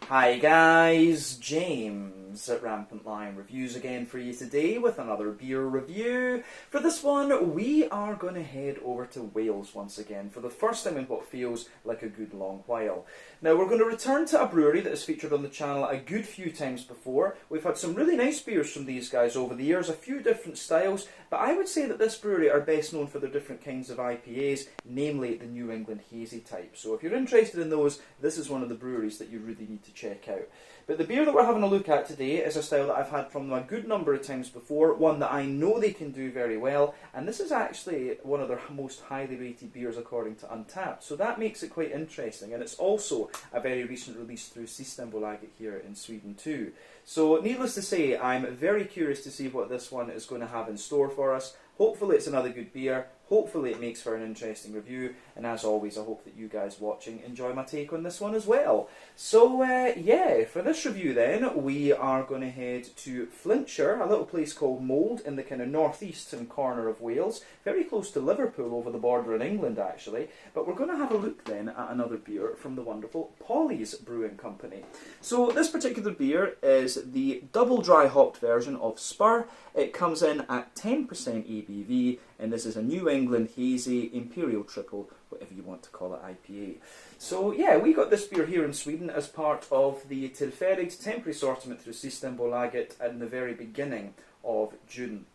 Hi guys, James at Rampant Lion Reviews again for you today with another beer review. For this one, we are going to head over to Wales once again for the first time in what feels like a good long while. Now we're going to return to a brewery that has featured on the channel a good few times before. We've had some really nice beers from these guys over the years, a few different styles, but I would say that this brewery are best known for their different kinds of IPAs, namely the New England Hazy type. So if you're interested in those, this is one of the breweries that you really need to check out. But the beer that we're having a look at today is a style that I've had from them a good number of times before, one that I know they can do very well, and this is actually one of their most highly rated beers according to Untappd, so that makes it quite interesting, and it's also a very recent release through Systembolaget here in Sweden too. So needless to say, I'm very curious to see what this one is going to have in store for us. Hopefully it's another good beer, hopefully it makes for an interesting review, and as always I hope that you guys watching enjoy my take on this one as well. So yeah, for this review then, we are going to head to Flintshire, a little place called Mold in the kind of northeastern corner of Wales, very close to Liverpool over the border in England actually, but we're going to have a look then at another beer from the wonderful Polly's Brewing Company. So this particular beer is the double dry hopped version of Spur. It comes in at 10% ABV, and this is a New England Hazy Imperial Triple, whatever you want to call it, IPA. So yeah, we got this beer here in Sweden as part of the Tillfälligt temporary assortment through Systembolaget in the very beginning of June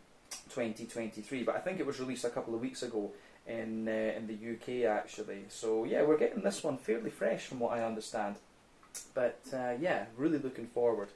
2023, but I think it was released a couple of weeks ago in the UK actually. So yeah, we're getting this one fairly fresh from what I understand. But yeah, really looking forward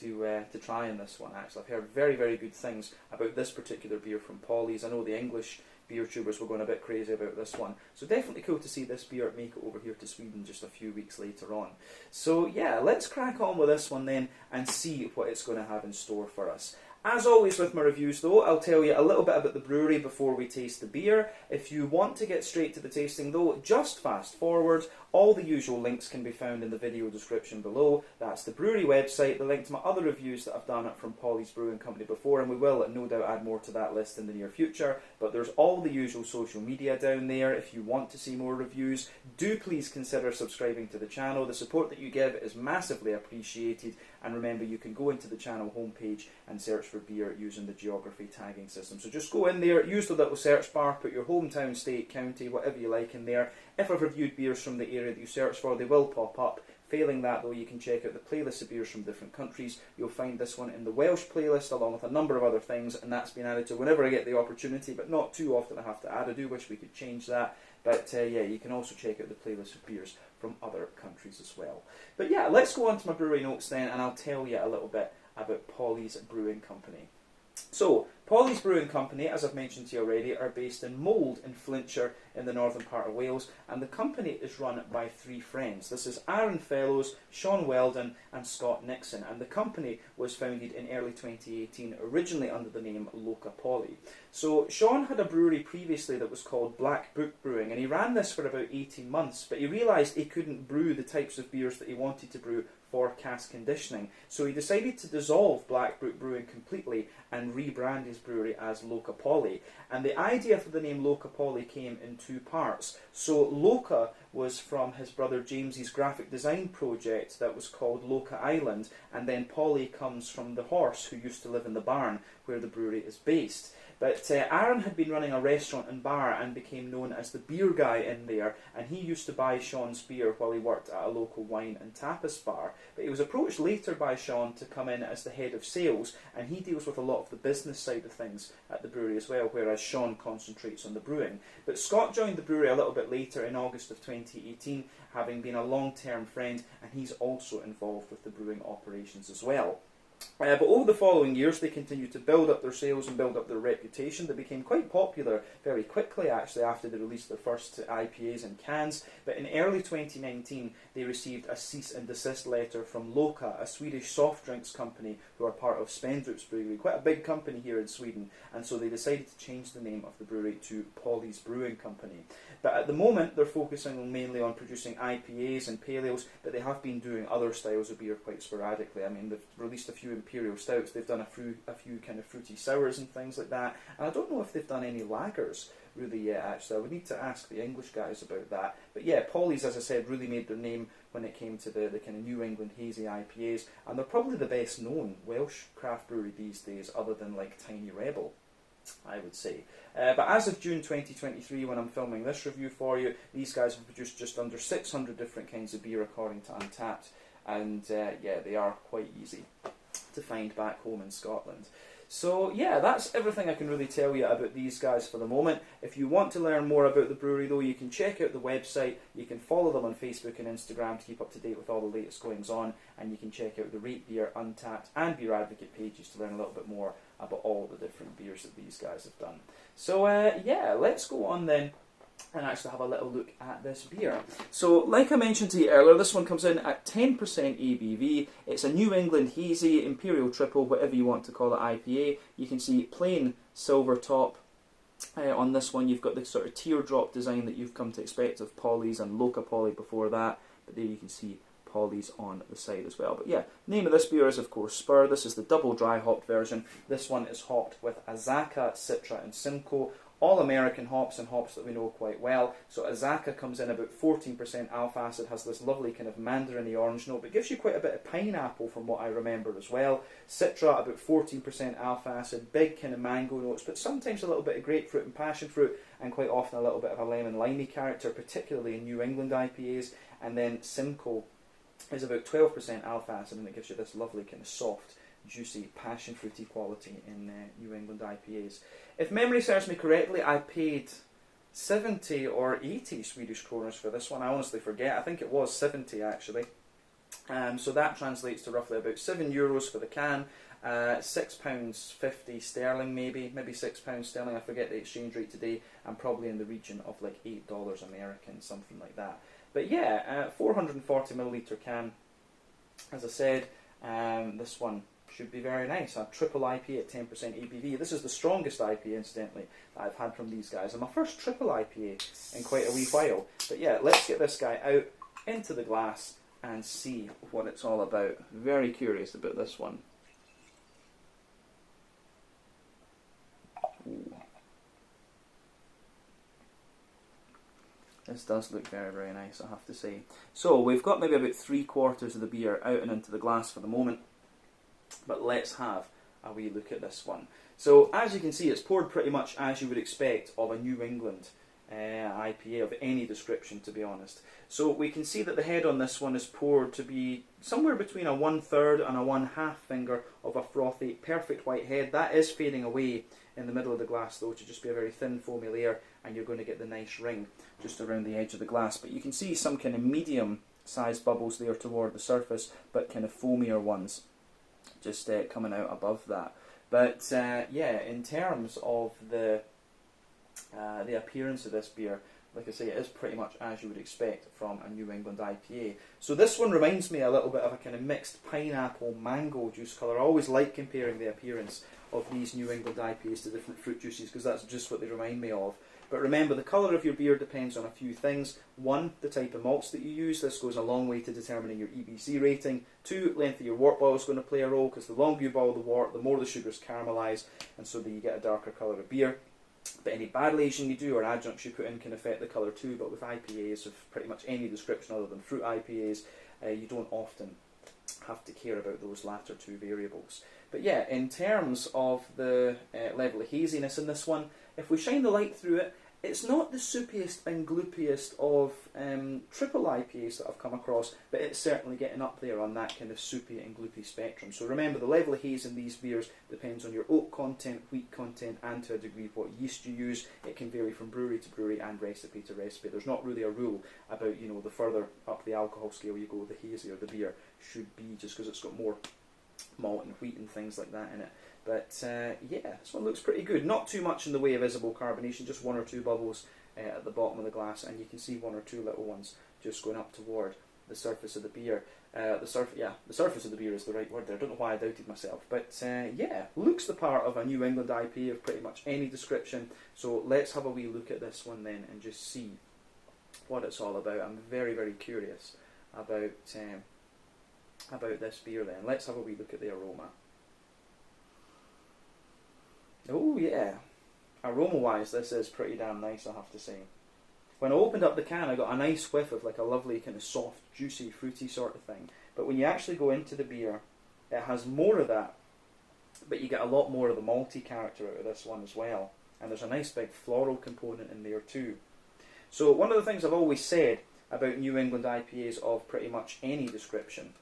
to trying this one actually. I've heard very, very good things about this particular beer from Polly's. I know the English beer tubers were going a bit crazy about this one. So definitely cool to see this beer make it over here to Sweden just a few weeks later on. So yeah, let's crack on with this one then and see what it's going to have in store for us. As always with my reviews though, I'll tell you a little bit about the brewery before we taste the beer. If you want to get straight to the tasting though, just fast forward. All the usual links can be found in the video description below. That's the brewery website, the link to my other reviews that I've done from Polly's Brewing Company before, and we will no doubt add more to that list in the near future. But there's all the usual social media down there. If you want to see more reviews, do please consider subscribing to the channel. The support that you give is massively appreciated, and remember you can go into the channel homepage and search for beer using the geography tagging system. So just go in there, use the little search bar, put your hometown, state, county, whatever you like in there. If I've reviewed beers from the area that you search for, they will pop up. Failing that though, you can check out the playlist of beers from different countries. You'll find this one in the Welsh playlist along with a number of other things, and that's been added to whenever I get the opportunity, but not too often I have to add. I do wish we could change that, but yeah, you can also check out the playlist of beers from other countries as well. But yeah, let's go on to my brewery notes then, and I'll tell you a little bit about Polly's Brewing Company. So, Polly's Brewing Company, as I've mentioned to you already, are based in Mold in Flintshire in the northern part of Wales, and the company is run by three friends. This is Aaron Fellows, Sean Weldon and Scott Nixon, and the company was founded in early 2018, originally under the name Loca Polly. So Sean had a brewery previously that was called Black Book Brewing, and he ran this for about 18 months, but he realised he couldn't brew the types of beers that he wanted to brew for cask conditioning. So he decided to dissolve Black Book Brewing completely and rebrand his brewery as Loca Polly. And the idea for the name Loca Polly came in two parts. So Loca was from his brother James's graphic design project that was called Loca Island, and then Polly comes from the horse who used to live in the barn where the brewery is based. But Aaron had been running a restaurant and bar and became known as the beer guy in there, and he used to buy Sean's beer while he worked at a local wine and tapas bar. But he was approached later by Sean to come in as the head of sales, and he deals with a lot of the business side of things at the brewery as well, whereas Sean concentrates on the brewing. But Scott joined the brewery a little bit later in August of 2018, having been a long-term friend, and he's also involved with the brewing operations as well. But over the following years they continued to build up their sales and build up their reputation. They became quite popular very quickly actually after they released their first IPAs in cans, but in early 2019 they received a cease and desist letter from Loca, a Swedish soft drinks company who are part of Spendrup's brewery, quite a big company here in Sweden, and so they decided to change the name of the brewery to Polly's Brewing Company. But at the moment they're focusing mainly on producing IPAs and pale ales, but they have been doing other styles of beer quite sporadically. I mean, they've released a few imperial stouts, they've done a few kind of fruity sours and things like that, and I don't know if they've done any lagers really yet actually. I would need to ask the English guys about that. But yeah, Polly's, as I said, really made their name when it came to the kind of New England hazy IPAs, and they're probably the best known Welsh craft brewery these days, other than like Tiny Rebel, I would say. But as of June 2023, when I'm filming this review for you, these guys have produced just under 600 different kinds of beer according to Untappd, and yeah, they are quite easy to find back home in Scotland. So yeah, that's everything I can really tell you about these guys for the moment. If you want to learn more about the brewery though, you can check out the website, you can follow them on Facebook and Instagram to keep up to date with all the latest goings on, and you can check out the Rate Beer, Untappd and Beer Advocate pages to learn a little bit more about all the different beers that these guys have done. So yeah, let's go on then and actually have a little look at this beer. So, like I mentioned to you earlier, this one comes in at 10% ABV. It's a New England Hazy, Imperial Triple, whatever you want to call it, IPA. You can see plain silver top. On this one, you've got the sort of teardrop design that you've come to expect of Polly's and Loca Poly before that. But there you can see Polly's on the side as well. But yeah, name of this beer is of course Spur. This is the double dry hopped version. This one is hopped with Azacca, Citra and Simcoe. All American hops and hops that we know quite well. So Azacca comes in about 14% alpha acid, has this lovely kind of mandarin-y orange note, but gives you quite a bit of pineapple from what I remember as well. Citra, about 14% alpha acid, big kind of mango notes, but sometimes a little bit of grapefruit and passion fruit, and quite often a little bit of a lemon-limey character, particularly in New England IPAs. And then Simcoe is about 12% alpha acid, and it gives you this lovely kind of soft, juicy, passion fruity quality in New England IPAs. If memory serves me correctly, I paid 70 or 80 Swedish kroners for this one. I honestly forget. I think it was 70 actually. So that translates to roughly about €7 for the can, £6.50 sterling maybe £6 sterling. I forget the exchange rate today, and probably in the region of like $8 American, something like that. But yeah, 440 milliliter can. As I said, this one should be very nice. A triple IPA at 10% ABV. This is the strongest IPA, incidentally, that I've had from these guys, and my first triple IPA in quite a wee while. But yeah, let's get this guy out into the glass and see what it's all about. Very curious about this one. Ooh. This does look very, very nice, I have to say. So we've got maybe about 3/4 of the beer out and into the glass for the moment. But let's have a wee look at this one. So as you can see, it's poured pretty much as you would expect of a New England IPA of any description, to be honest. So we can see that the head on this one is poured to be somewhere between a 1/3 and a 1/2 finger of a frothy, perfect white head. That is fading away in the middle of the glass though, to just be a very thin foamy layer, and you're going to get the nice ring just around the edge of the glass. But you can see some kind of medium sized bubbles there toward the surface, but kind of foamier ones just coming out above that. But yeah, in terms of the appearance of this beer, like I say, it is pretty much as you would expect from a New England IPA. So this one reminds me a little bit of a kind of mixed pineapple mango juice colour. I always like comparing the appearance of these New England IPAs to different fruit juices, because that's just what they remind me of. But remember, the colour of your beer depends on a few things. 1, the type of malts that you use. This goes a long way to determining your EBC rating. 2, length of your wort boil is going to play a role, because the longer you boil the wort, the more the sugars caramelise, and so that you get a darker colour of beer. But any barrel aging you do or adjuncts you put in can affect the colour too. But with IPAs of pretty much any description other than fruit IPAs, you don't often have to care about those latter two variables. But yeah, in terms of the level of haziness in this one, if we shine the light through it, it's not the soupiest and gloopiest of triple IPAs that I've come across, but it's certainly getting up there on that kind of soupy and gloopy spectrum. So remember, the level of haze in these beers depends on your oak content, wheat content, and to a degree what yeast you use. It can vary from brewery to brewery and recipe to recipe. There's not really a rule about, you know, the further up the alcohol scale you go, the hazier the beer should be, just because it's got more malt and wheat and things like that in it. But yeah, this one looks pretty good. Not too much in the way of visible carbonation, just 1 or 2 bubbles at the bottom of the glass, and you can see 1 or 2 little ones just going up toward the surface of the beer. The surface of the beer is the right word there. I don't know why I doubted myself. But yeah, looks the part of a New England IPA of pretty much any description. So let's have a wee look at this one then and just see what it's all about. I'm very, very curious about this beer then. Let's have a wee look at the aroma. Oh yeah, aroma-wise, this is pretty damn nice, I have to say. When I opened up the can, I got a nice whiff of like a lovely kind of soft, juicy, fruity sort of thing. But when you actually go into the beer, it has more of that, but you get a lot more of the malty character out of this one as well. And there's a nice big floral component in there too. So one of the things I've always said about New England IPAs of pretty much any description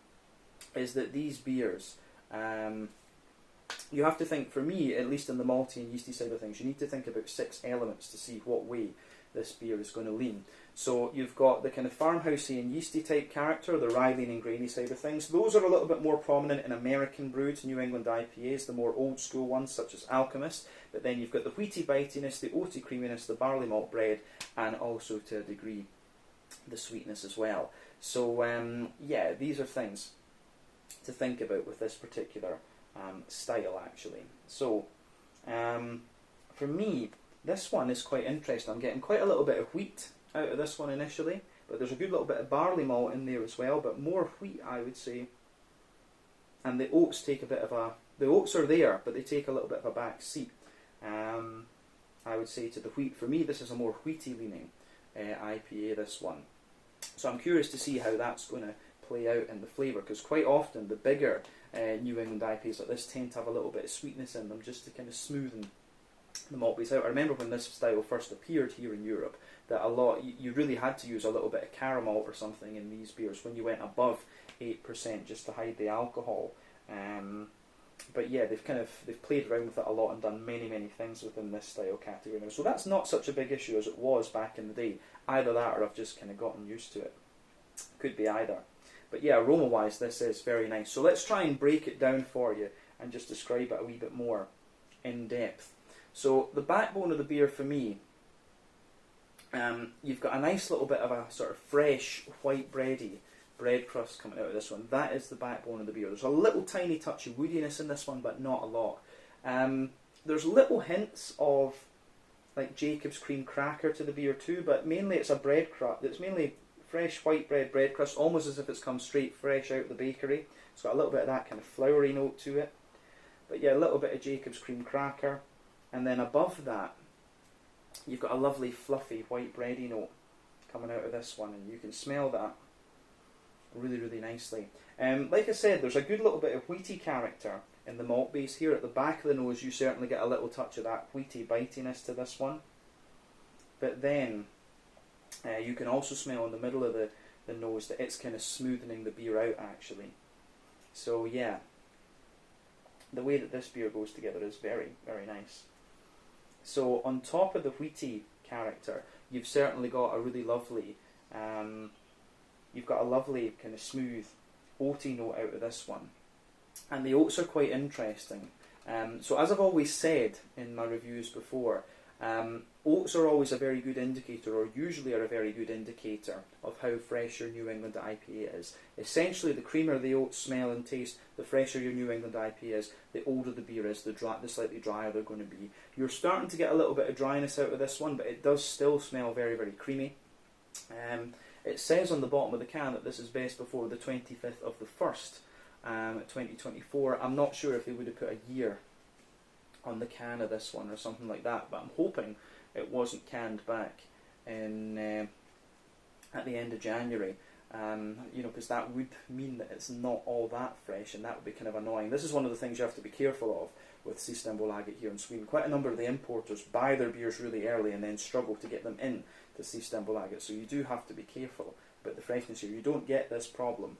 is that these beers, you have to think, for me, at least in the malty and yeasty side of things, you need to think about 6 elements to see what way this beer is going to lean. So you've got the kind of farmhousey and yeasty type character, the rye leaning grainy side of things. Those are a little bit more prominent in American brewed New England IPAs, the more old school ones such as Alchemist. But then you've got the wheaty bitiness, the oaty creaminess, the barley malt bread, and also to a degree the sweetness as well. So yeah, these are things to think about with this particular style actually. So for me, this one is quite interesting. I'm getting quite a little bit of wheat out of this one initially, but there's a good little bit of barley malt in there as well, but more wheat I would say. And the oats take a bit of a... The oats are there, but they take a little bit of a back seat. I would say to the wheat. For me, this is a more wheaty leaning IPA, this one. So I'm curious to see how that's going to play out in the flavour, because quite often the bigger New England IPAs like this tend to have a little bit of sweetness in them just to kind of smoothen the malt base out. I remember when this style first appeared here in Europe that a lot, you really had to use a little bit of caramel or something in these beers when you went above 8% just to hide the alcohol. But yeah, they've played around with it a lot and done many things within this style category now. So that's not such a big issue as it was back in the day. Either that or I've just kind of gotten used to it. Could be either. But yeah, aroma-wise, this is very nice. So let's try and break it down for you and just describe it a wee bit more in depth. So the backbone of the beer for me, you've got a nice little bit of a sort of fresh, white bready bread crust coming out of this one. That is the backbone of the beer. There's a little tiny touch of woodiness in this one, but not a lot. There's little hints of like Jacob's cream cracker to the beer too, but mainly it's a bread crust. It's mainly fresh white bread crust, almost as if it's come straight fresh out of the bakery. It's got a little bit of that kind of floury note to it. But yeah, a little bit of Jacob's cream cracker. And then above that, you've got a lovely fluffy white bready note coming out of this one, and you can smell that really nicely. Like I said, there's a good little bit of wheaty character in the malt base here. At the back of the nose, you certainly get a little touch of that wheaty bitiness to this one. But then you can also smell in the middle of the nose that it's kind of smoothing the beer out actually. So yeah, the way that this beer goes together is very nice. So on top of the wheaty character, you've certainly got a really lovely, you've got a lovely kind of smooth oaty note out of this one. And the oats are quite interesting. So as I've always said in my reviews before, oats are always a very good indicator, or usually are a very good indicator of how fresh your New England IPA is. Essentially, the creamier the oats smell and taste, the fresher your New England IPA is, the older the beer is, the slightly drier they're going to be. You're starting to get a little bit of dryness out of this one, but it does still smell very creamy. It says on the bottom of the can that this is best before the 25th of the 1st, 2024. I'm not sure if they would have put a year on the can of this one or something like that, but I'm hoping it wasn't canned back in at the end of January, you know, because that would mean that it's not all that fresh, and that would be kind of annoying. This is one of the things you have to be careful of with Systembolaget here in Sweden. Quite a number of the importers buy their beers really early and then struggle to get them in to Systembolaget, so you do have to be careful about the freshness here. You don't get this problem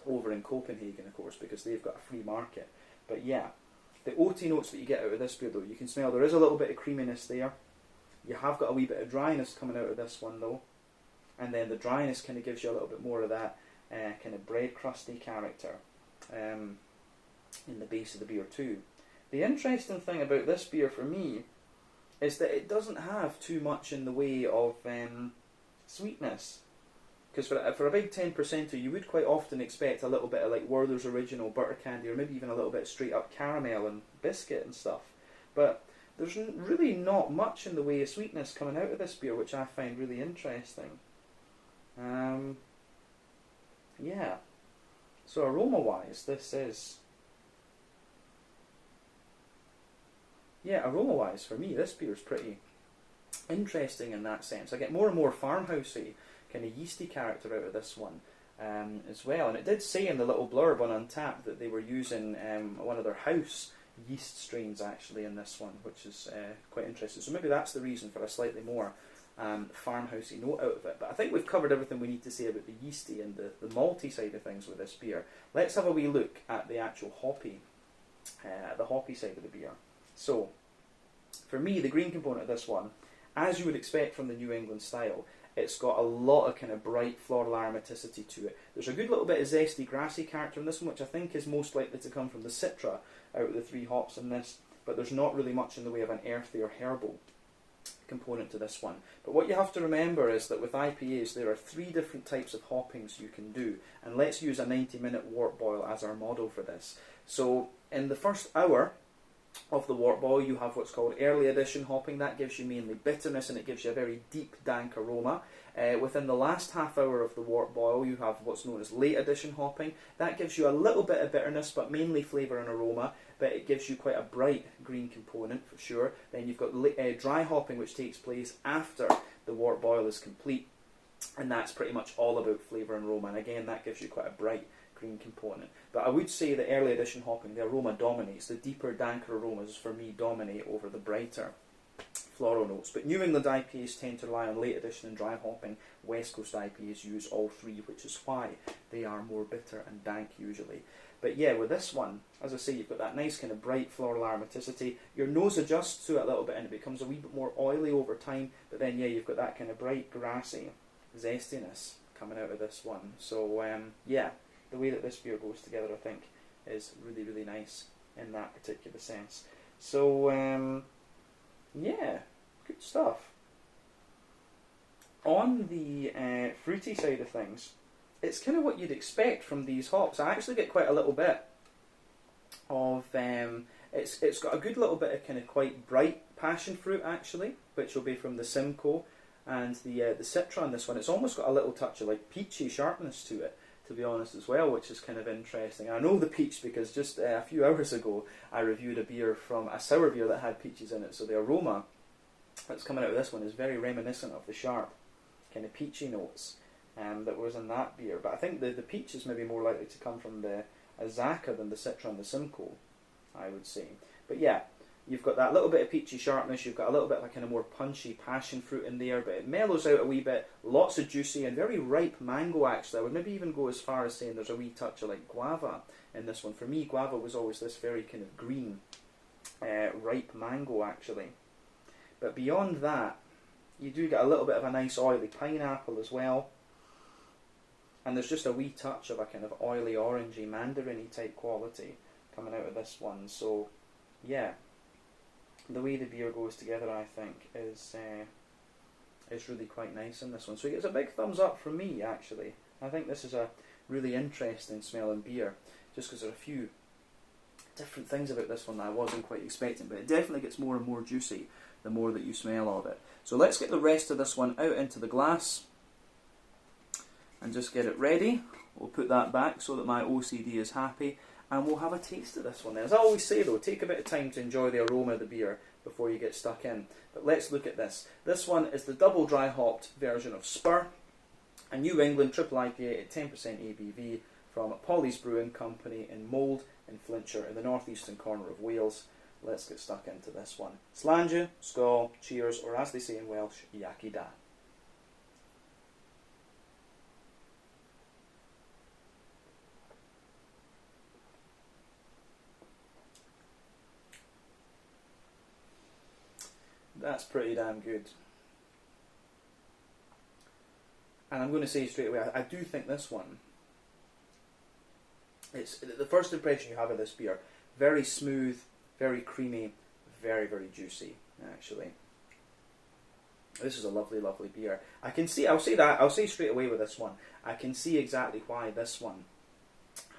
over in Copenhagen, of course, because they've got a free market. But yeah, the oaty notes that you get out of this beer, though, you can smell there is a little bit of creaminess there. You have got a wee bit of dryness coming out of this one, though. And then the dryness kind of gives you a little bit more of that kind of bread crusty character in the base of the beer, too. The interesting thing about this beer for me is that it doesn't have too much in the way of sweetness. Because for a big 10%er, you would quite often expect a little bit of like Werther's Original butter candy, or maybe even a little bit straight up caramel and biscuit and stuff. But there's really not much in the way of sweetness coming out of this beer, which I find really interesting. Yeah. So aroma-wise, this is... Yeah, aroma-wise, for me, this beer is pretty interesting in that sense. I get more and more farmhousey, kind of yeasty character out of this one as well. And it did say in the little blurb on Untappd that they were using one of their house yeast strains actually in this one, which is quite interesting. So maybe that's the reason for a slightly more farmhousey note out of it. But I think we've covered everything we need to say about the yeasty and the malty side of things with this beer. Let's have a wee look at the actual hoppy, the hoppy side of the beer. So, for me, the green component of this one, as you would expect from the New England style, it's got a lot of kind of bright floral aromaticity to it. There's a good little bit of zesty, grassy character in this one, which I think is most likely to come from the Citra out of the 3 hops in this, but there's not really much in the way of an earthy or herbal component to this one. But what you have to remember is that with IPAs there are 3 different types of hoppings you can do, and let's use a 90-minute wort boil as our model for this. So in the first hour of the wort boil you have what's called early addition hopping. That gives you mainly bitterness and it gives you a very deep dank aroma. Within the last half hour of the wort boil you have what's known as late addition hopping. That gives you a little bit of bitterness but mainly flavour and aroma, but it gives you quite a bright green component for sure. Then you've got dry hopping, which takes place after the wort boil is complete, and that's pretty much all about flavour and aroma, and again that gives you quite a bright green component. But I would say the early addition hopping, the aroma dominates. The deeper, danker aromas for me dominate over the brighter floral notes. But New England IPAs tend to rely on late addition and dry hopping. West Coast IPAs use all 3, which is why they are more bitter and dank usually. But yeah, with this one, as I say, you've got that nice kind of bright floral aromaticity. Your nose adjusts to it a little bit and it becomes a wee bit more oily over time. But then yeah, you've got that kind of bright, grassy zestiness coming out of this one. So yeah, the way that this beer goes together, I think, is really, really nice in that particular sense. So, yeah, good stuff. On the fruity side of things, it's kind of what you'd expect from these hops. I actually get quite a little bit of, it's got a good little bit of kind of quite bright passion fruit actually, which will be from the Simcoe and the Citra on this one. It's almost got a little touch of like peachy sharpness to it, to be honest as well, which is kind of interesting. I know the peach because just a few hours ago I reviewed a beer from a sour beer that had peaches in it, so the aroma that's coming out of this one is very reminiscent of the sharp kind of peachy notes that was in that beer. But I think the peach is maybe more likely to come from the Azaka than the Citra and the Simcoe, I would say. But yeah, you've got that little bit of peachy sharpness, you've got a little bit of a kind of more punchy passion fruit in there, but it mellows out a wee bit, lots of juicy and very ripe mango actually. I would maybe even go as far as saying there's a wee touch of like guava in this one. For me, guava was always this very kind of green, ripe mango actually. But beyond that, you do get a little bit of a nice oily pineapple as well. And there's just a wee touch of a kind of oily, orangey, mandarin-y type quality coming out of this one. So, yeah, the way the beer goes together, I think, is really quite nice in this one. So it gets a big thumbs up from me, actually. I think this is a really interesting smelling beer, just because there are a few different things about this one that I wasn't quite expecting, but it definitely gets more and more juicy the more that you smell of it. So let's get the rest of this one out into the glass and just get it ready. We'll put that back so that my OCD is happy, and we'll have a taste of this one then. As I always say though, take a bit of time to enjoy the aroma of the beer before you get stuck in. But let's look at this. This one is the double dry hopped version of Spur, a New England triple IPA at 10% ABV from Polly's Brewing Company in Mold in Flintshire in the northeastern corner of Wales. Let's get stuck into this one. Slàinte, skål, cheers, or as they say in Welsh, Iechyd da. That's pretty damn good. And I'm going to say straight away, I do think this one, it's the first impression you have of this beer, very smooth, very creamy, very, very juicy, actually. This is a lovely, lovely beer. I'll say straight away with this one, I can see exactly why this one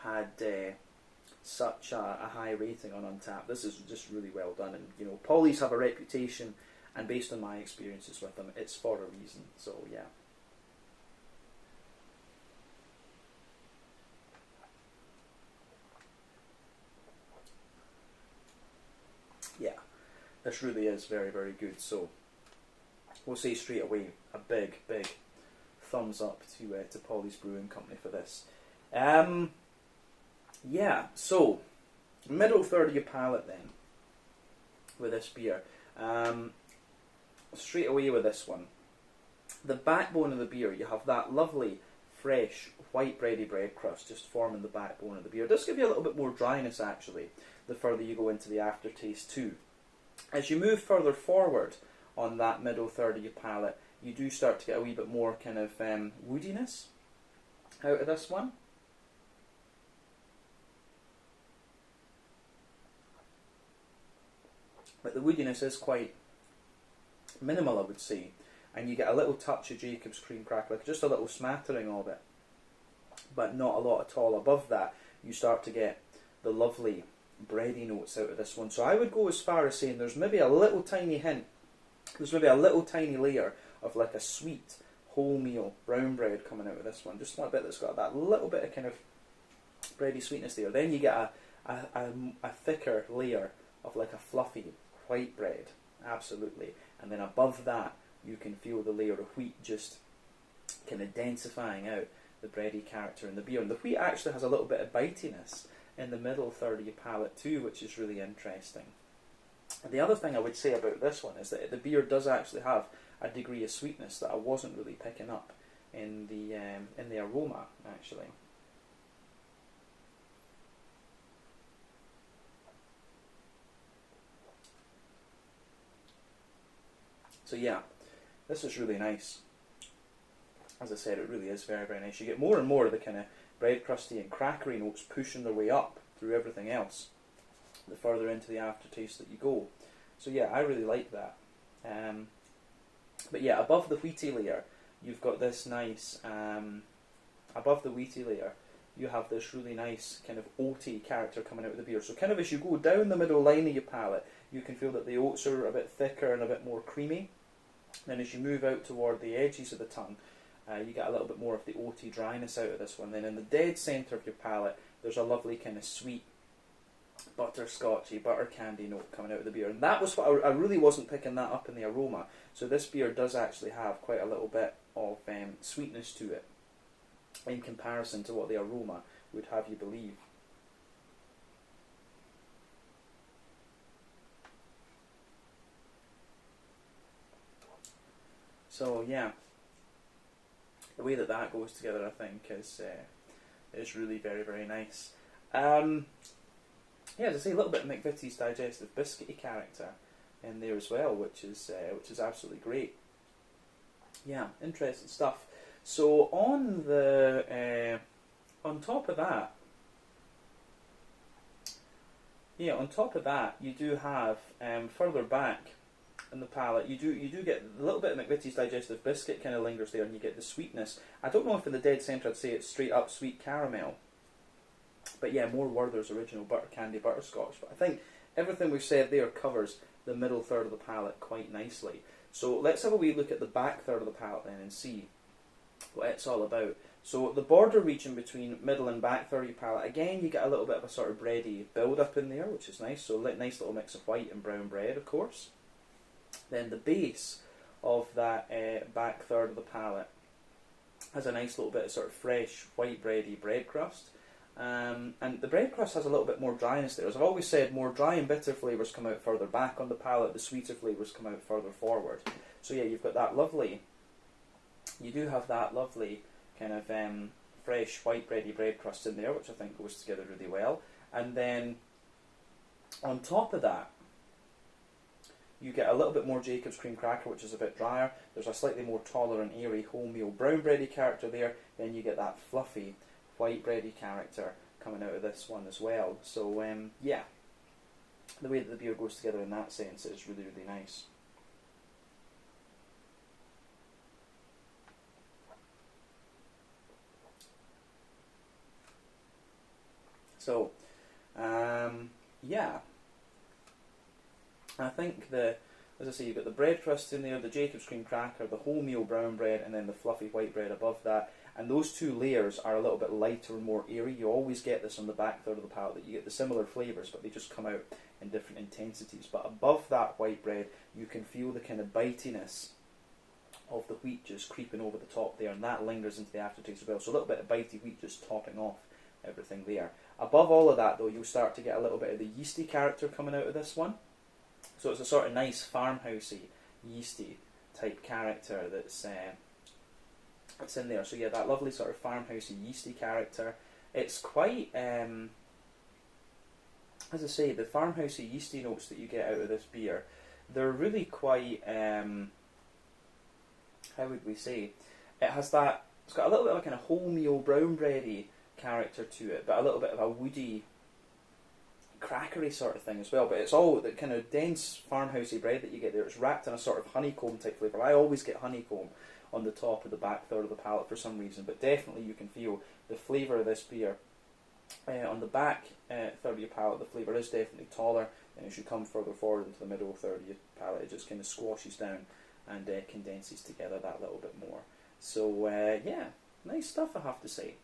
had such a high rating on Untappd. This is just really well done, and you know, Polly's have a reputation, and based on my experiences with them, it's for a reason. So yeah. Yeah, this really is very, very good. So we'll say straight away a big thumbs up to Polly's Brewing Company for this. Yeah, so middle third of your palate then with this beer. Straight away with this one, the backbone of the beer, you have that lovely fresh white bready bread crust just forming the backbone of the beer. It does give you a little bit more dryness actually the further you go into the aftertaste too. As you move further forward on that middle third of your palate, you do start to get a wee bit more kind of woodiness out of this one. But the woodiness is quite minimal, I would say, and you get a little touch of Jacob's cream cracker, like just a little smattering of it, but not a lot at all. Above that, you start to get the lovely bready notes out of this one. So I would go as far as saying there's maybe a little tiny hint, there's maybe a little tiny layer of like a sweet wholemeal brown bread coming out of this one, just a little bit that's got that little bit of kind of bready sweetness there. Then you get a thicker layer of like a fluffy white bread, absolutely, and then above that you can feel the layer of wheat just kind of densifying out the bready character in the beer. And the wheat actually has a little bit of bitiness in the middle third of your palate too, which is really interesting. And the other thing I would say about this one is that the beer does actually have a degree of sweetness that I wasn't really picking up in the aroma actually. So yeah, this is really nice. As I said, it really is very, very nice. You get more and more of the kind of bread crusty and crackery notes pushing their way up through everything else the further into the aftertaste that you go. So yeah, I really like that. But yeah, above the wheaty layer, you've got this nice, above the wheaty layer, you have this really nice kind of oaty character coming out of the beer. So kind of as you go down the middle line of your palate, you can feel that the oats are a bit thicker and a bit more creamy. Then as you move out toward the edges of the tongue, you get a little bit more of the oaty dryness out of this one. Then in the dead centre of your palate, there's a lovely kind of sweet butterscotchy, butter candy note coming out of the beer. And that was what I really wasn't picking that up in the aroma. So this beer does actually have quite a little bit of sweetness to it in comparison to what the aroma would have you believe. So yeah, the way that that goes together, I think, is really very, very nice. Yeah, as I say, a little bit of McVitie's digestive biscuity character in there as well, which is absolutely great. Yeah, interesting stuff. So on the on top of that, you do have further back in the palate, you do get a little bit of McVitie's digestive biscuit kind of lingers there, and you get the sweetness. I don't know if in the dead centre I'd say it's straight up sweet caramel, but yeah, more Werther's original butter candy butterscotch. But I think everything we've said there covers the middle third of the palate quite nicely. So let's have a wee look at the back third of the palate then and see what it's all about. So the border region between middle and back third of your palate, again you get a little bit of a sort of bready build up in there, which is nice. So nice little mix of white and brown bread, of course. Then the base of that back third of the palate has a nice little bit of sort of fresh white bready bread crust. And the bread crust has a little bit more dryness there. As I've always said, more dry and bitter flavours come out further back on the palate, the sweeter flavours come out further forward. So yeah, you've got that lovely, you do have that lovely kind of fresh white bready bread crust in there, which I think goes together really well. And then on top of that, you get a little bit more Jacob's cream cracker, which is a bit drier. There's a slightly more tolerant, airy, wholemeal brown bready character there. Then you get that fluffy white bready character coming out of this one as well. So yeah, the way that the beer goes together in that sense is really, really nice. So yeah, I think as I say, you've got the bread crust in there, the Jacob's cream cracker, the wholemeal brown bread, and then the fluffy white bread above that. And those two layers are a little bit lighter and more airy. You always get this on the back third of the palate, that you get the similar flavours, but they just come out in different intensities. But above that white bread, you can feel the kind of bitiness of the wheat just creeping over the top there, and that lingers into the aftertaste as well. So a little bit of bitey wheat just topping off everything there. Above all of that, though, you'll start to get a little bit of the yeasty character coming out of this one. So it's a sort of nice farmhousey, yeasty type character that's in there. So yeah, that lovely sort of farmhousey, yeasty character. It's quite, as I say, the farmhousey, yeasty notes that you get out of this beer, they're really quite, how would we say, it's got a little bit of a kind of wholemeal brown bready character to it, but a little bit of a woody, crackery sort of thing as well. But it's all the kind of dense farmhousey bread that you get there. It's wrapped in a sort of honeycomb type flavour. I always get honeycomb on the top of the back third of the palate for some reason, but definitely you can feel the flavour of this beer. On the back third of your palate, the flavour is definitely taller, and as you come further forward into the middle third of your palate, it just kind of squashes down and condenses together that little bit more. So yeah, nice stuff, I have to say.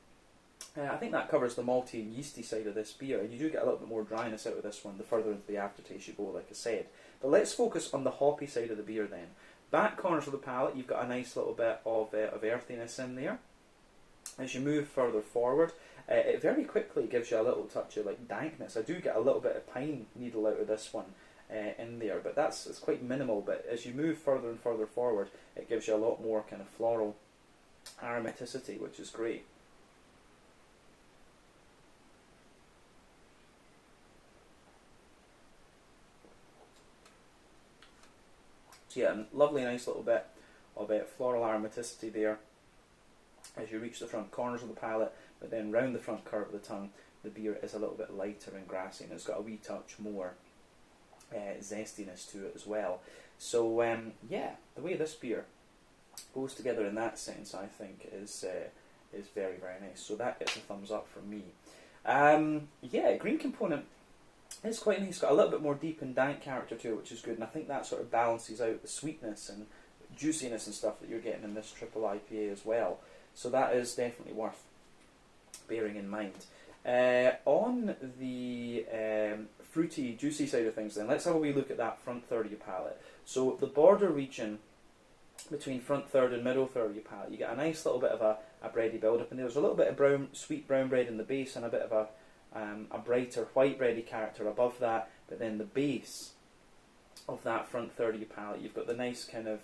I think that covers the malty and yeasty side of this beer, and you do get a little bit more dryness out of this one the further into the aftertaste you go, like I said. But let's focus on the hoppy side of the beer then. Back corners of the palate, you've got a nice little bit of earthiness in there. As you move further forward, it very quickly gives you a little touch of like dankness. I do get a little bit of pine needle out of this one in there, but it's quite minimal. But as you move further and further forward, it gives you a lot more kind of floral aromaticity, which is great. So yeah, lovely nice little bit of floral aromaticity there as you reach the front corners of the palate, but then round the front curve of the tongue, the beer is a little bit lighter and grassy, and it's got a wee touch more zestiness to it as well. So yeah, the way this beer goes together in that sense, I think, is very, very nice. So that gets a thumbs up from me. Yeah, green component is quite nice. It's got a little bit more deep and dank character to it, which is good, and I think that sort of balances out the sweetness and juiciness and stuff that you're getting in this triple IPA as well. So that is definitely worth bearing in mind. On the fruity, juicy side of things then, let's have a wee look at that front third of your palate. So the border region between front third and middle third of your palate, you get a nice little bit of a bready build-up, and there's a little bit of sweet brown bread in the base and a bit of a brighter white bready character above that, but then the base of that front third of your palate, you've got the nice kind of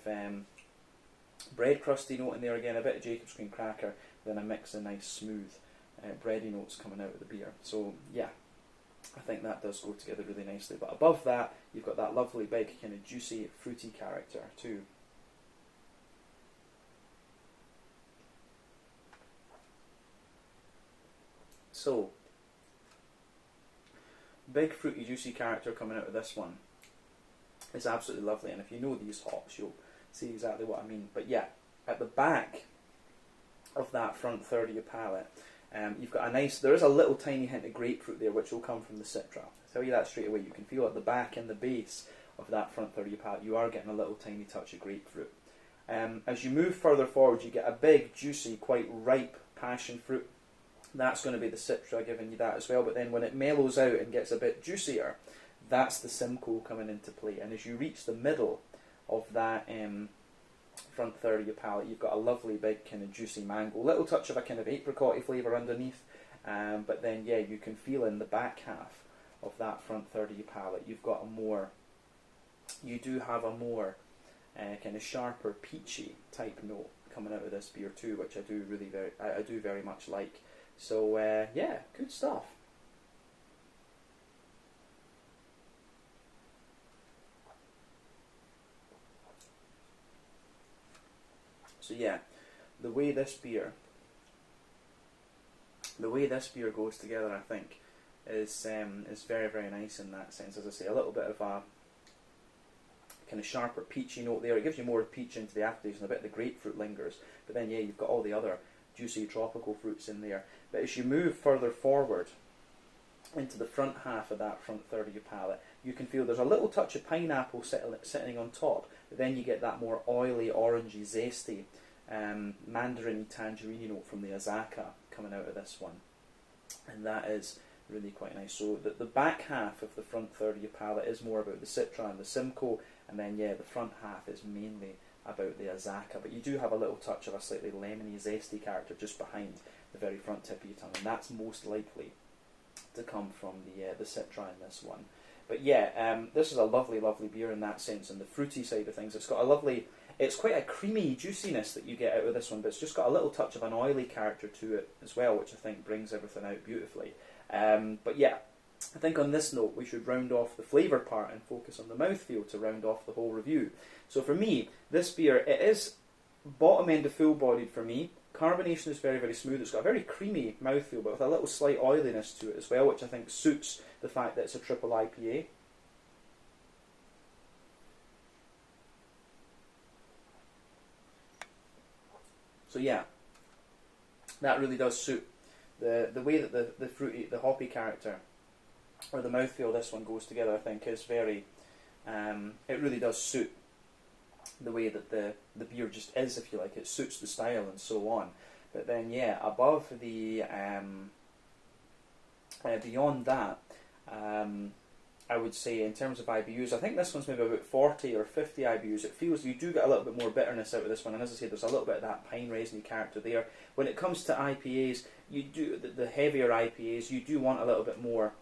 bread crusty note in there again, a bit of Jacob's cream cracker, then a mix of nice smooth bready notes coming out of the beer. So yeah, I think that does go together really nicely. But above that, you've got that lovely big kind of juicy fruity character too. So big fruity juicy character coming out of this one is absolutely lovely, and if you know these hops, you'll see exactly what I mean. But yeah, at the back of that front third of your palate, you've got a nice, there is a little tiny hint of grapefruit there, which will come from the citra. I'll tell you that straight away. You can feel at the back and the base of that front third of your palate, you are getting a little tiny touch of grapefruit. As you move further forward, you get a big, juicy, quite ripe passion fruit. That's going to be the citra giving you that as well. But then when it mellows out and gets a bit juicier, that's the Simcoe coming into play. And as you reach the middle of that front third of your palate, you've got a lovely big kind of juicy mango, little touch of a kind of apricot-y flavour underneath, but then yeah, you can feel in the back half of that front third of your palate, you do have a more kind of sharper peachy type note coming out of this beer too, which I do very much like. So yeah, good stuff. So yeah, the way this beer goes together, I think, is very, very nice in that sense. As I say, a little bit of a kind of sharper peachy note there. It gives you more peach into the aftertaste, and a bit of the grapefruit lingers. But then yeah, you've got all the other juicy tropical fruits in there. But as you move further forward into the front half of that front third of your palate, you can feel there's a little touch of pineapple sitting on top, but then you get that more oily, orangey, zesty, mandarin-y, tangerine note from the Azaka coming out of this one, and that is really quite nice. So the back half of the front third of your palate is more about the citra and the Simcoe, and then yeah, the front half is mainly about the Azaka, but you do have a little touch of a slightly lemony, zesty character just behind the very front tip of your tongue, and that's most likely to come from the Citra in this one. But yeah, this is a lovely, lovely beer in that sense, and the fruity side of things. It's got a lovely, it's quite a creamy juiciness that you get out of this one, but it's just got a little touch of an oily character to it as well, which I think brings everything out beautifully. But yeah, I think on this note we should round off the flavour part and focus on the mouthfeel to round off the whole review. So for me, this beer, it is bottom end of full bodied for me. Carbonation is very, very smooth. It's got a very creamy mouthfeel, but with a little slight oiliness to it as well, which I think suits the fact that it's a triple IPA. So yeah, that really does suit the way that the fruity, the hoppy character, or the mouthfeel of this one goes together. I think is very, it really does suit the way that the beer just is, if you like. It suits the style and so on. But then yeah, above the beyond that, I would say in terms of IBUs, I think this one's maybe about 40 or 50 IBUs. It feels you do get a little bit more bitterness out of this one, and as I say, there's a little bit of that pine resiny character there. When it comes to IPAs, you do the heavier IPAs, you do want a little bit more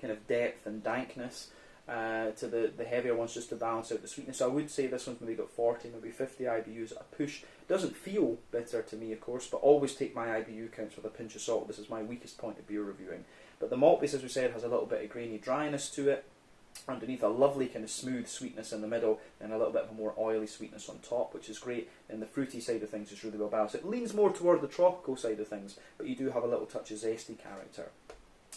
kind of depth and dankness to the heavier ones, just to balance out the sweetness. So I would say this one's maybe got 40, maybe 50 IBUs at a push. Doesn't feel bitter to me, of course, but always take my IBU counts with a pinch of salt. This is my weakest point of beer reviewing. But the malt base, as we said, has a little bit of grainy dryness to it. Underneath, a lovely kind of smooth sweetness in the middle, and a little bit of a more oily sweetness on top, which is great. And the fruity side of things is really well balanced. It leans more toward the tropical side of things, but you do have a little touch of zesty character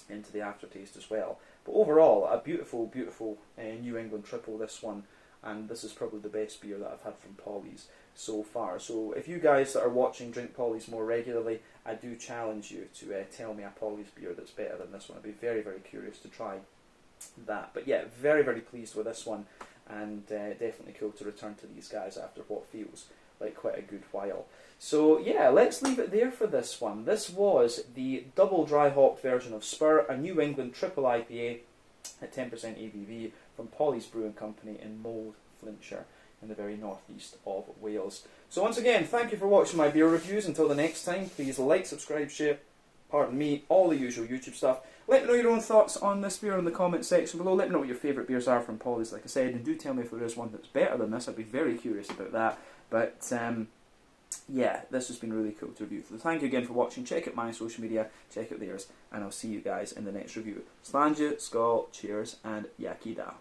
into the aftertaste as well. But overall, a beautiful, beautiful New England triple, this one, and this is probably the best beer that I've had from Polly's so far. So if you guys that are watching drink Polly's more regularly, I do challenge you to tell me a Polly's beer that's better than this one. I'd be very, very curious to try that. But yeah, very, very pleased with this one, and definitely cool to return to these guys after what feels like quite a good while. So yeah, let's leave it there for this one. This was the double dry hopped version of Spur, a New England triple IPA at 10% ABV from Polly's Brewing Company in Mold, Flintshire, in the very northeast of Wales. So once again, thank you for watching my beer reviews. Until the next time, please like, subscribe, share, pardon me, all the usual YouTube stuff. Let me know your own thoughts on this beer in the comment section below. Let me know what your favourite beers are from Polly's, like I said, and do tell me if there is one that's better than this. I'd be very curious about that. But yeah, this has been really cool to review. So thank you again for watching. Check out my social media, check out theirs, and I'll see you guys in the next review. Slàinte, skål, cheers, and Yakida.